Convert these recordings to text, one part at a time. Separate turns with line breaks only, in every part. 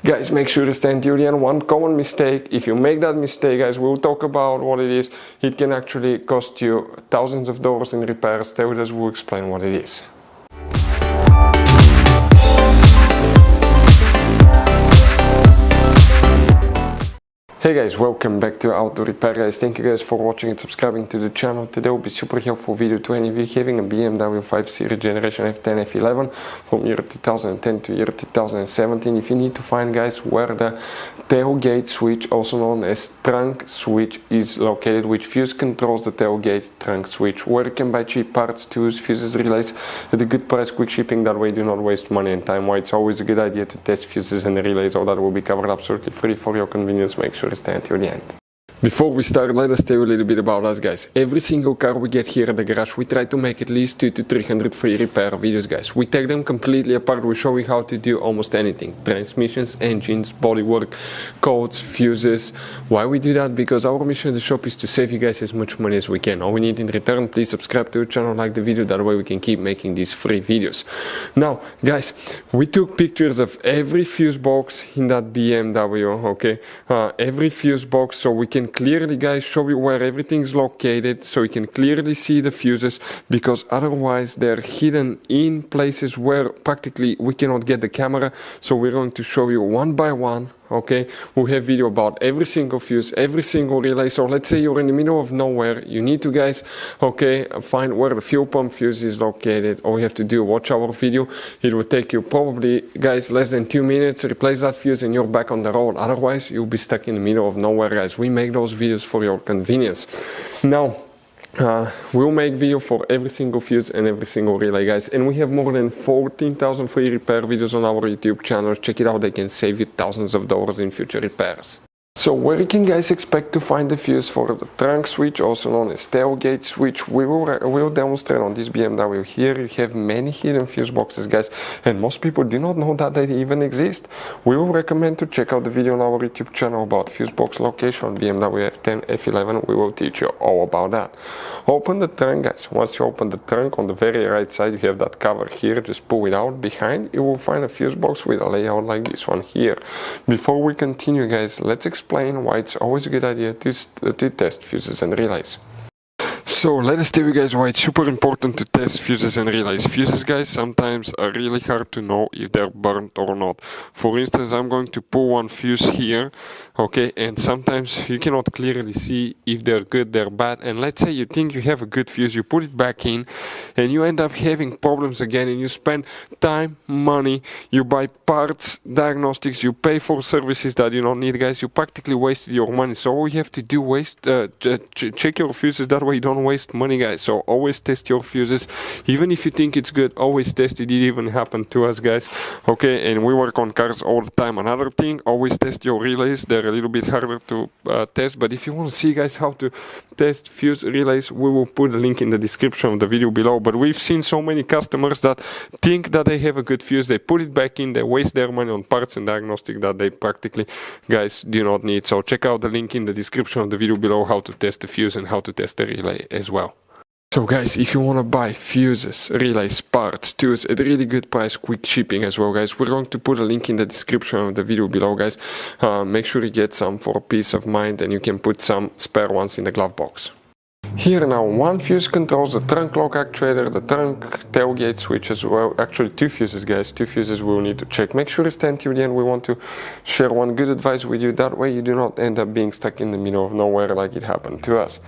Guys, make sure to stay until the end. One common mistake, if you make that mistake, guys, we'll talk about what it is. It can actually cost you thousands of dollars in repairs. Stay with us, we'll explain what it is. Hey guys, welcome back to Auto Repair guys. Thank you guys for watching and subscribing to the channel. Today will be super helpful video to any of you having a BMW 5 Series generation F10 F11 from year 2010 to year 2017. If you need to find, guys, where the tailgate switch, also known as trunk switch, is located, which fuse controls the tailgate trunk switch, where you can buy cheap parts, tools, fuses, relays at a good price, quick shipping. That way you do not waste money and time. Why it's always a good idea to test fuses and relays. All that will be covered absolutely free for your convenience. Make sure to stay until the end. Before we start, let us tell you a little bit about us, guys. Every single car we get here at the garage, we try to make at least 200 to 300 free repair videos, guys. We take them completely apart. We show you how to do almost anything: transmissions, engines, bodywork, codes, fuses. Why we do that? Because our mission at the shop is to save you guys as much money as we can. All we need in return, please subscribe to the channel, like the video. That way we can keep making these free videos. Now, guys, we took pictures of every fuse box in that BMW, okay? Every fuse box, so we can clearly, guys, show you where everything is located, so you can clearly see the fuses, because otherwise they're hidden in places where practically we cannot get the camera. So we're going to show you one by one, okay? We have video about every single fuse, every single relay. So let's say you're in the middle of nowhere, you need to, guys, okay, find where the fuel pump fuse is located. All you have to do, watch our video. It will take you probably, guys, less than 2 minutes, replace that fuse and you're back on the road. Otherwise you'll be stuck in the middle of nowhere, guys. We make those videos for your convenience. Now, we'll make video for every single fuse and every single relay, guys, and we have more than 14,000 free repair videos on our YouTube channel. Check it out, they can save you thousands of dollars in future repairs. So where you can, guys, expect to find the fuse for the trunk switch, also known as tailgate switch, we will demonstrate on this BMW. Here you have many hidden fuse boxes, guys, and most people do not know that they even exist. We will recommend to check out the video on our YouTube channel about fuse box location on BMW F10 F11. We will teach you all about that. Open the trunk, guys. Once you open the trunk, on the very right side you have that cover here. Just pull it out. Behind you will find a fuse box with a layout like this one here. Before we continue, guys, let's explain why it's always a good idea to test fuses and relays. So let us tell you guys why it's super important to test fuses and relays. Fuses, guys, sometimes are really hard to know if they're burnt or not. For instance, I'm going to pull one fuse here, okay, and sometimes you cannot clearly see if they're good, they're bad. And let's say you think you have a good fuse, you put it back in and you end up having problems again, and you spend time, money, you buy parts, diagnostics, you pay for services that you don't need, guys. You practically wasted your money. So all you have to do, check your fuses. That way you don't waste money, guys. So always test your fuses. Even if you think it's good, always test it. It even happened to us, guys, okay? And we work on cars all the time. Another thing, always test your relays. They're a little bit harder to test, but if you want to see, guys, how to test fuse relays, we will put a link in the description of the video below. But we've seen so many customers that think that they have a good fuse, they put it back in, they waste their money on parts and diagnostic that they practically, guys, do not need. So check out the link in the description of the video below, how to test the fuse and how to test the relay as well. So, guys, if you want to buy fuses, relays, parts, tools at a really good price, quick shipping as well, guys, we're going to put a link in the description of the video below, guys. Make sure you get some for peace of mind, and you can put some spare ones in the glove box. Here now, one fuse controls the trunk lock actuator, the trunk tailgate switch as well. Actually, two fuses, guys, two fuses we will need to check. Make sure to stay until the end. We want to share one good advice with you. That way you do not end up being stuck in the middle of nowhere like it happened to us.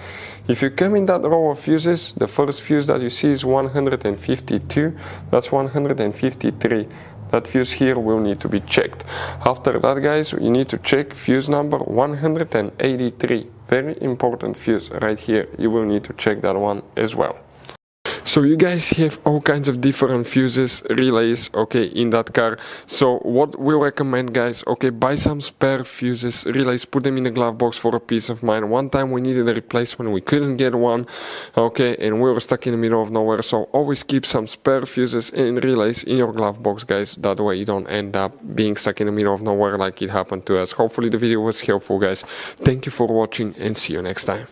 If you come in that row of fuses, the first fuse that you see is 152, that's 153. That fuse here will need to be checked. After that, guys, you need to check fuse number 183. Very important fuse right here. You will need to check that one as well. So you guys have all kinds of different fuses, relays, okay, in that car. So what we recommend, guys, okay, buy some spare fuses, relays, put them in a glove box for a peace of mind. One time we needed a replacement, we couldn't get one, okay, and we were stuck in the middle of nowhere. So always keep some spare fuses and relays in your glove box, guys. That way you don't end up being stuck in the middle of nowhere like it happened to us. Hopefully the video was helpful, guys. Thank you for watching and see you next time.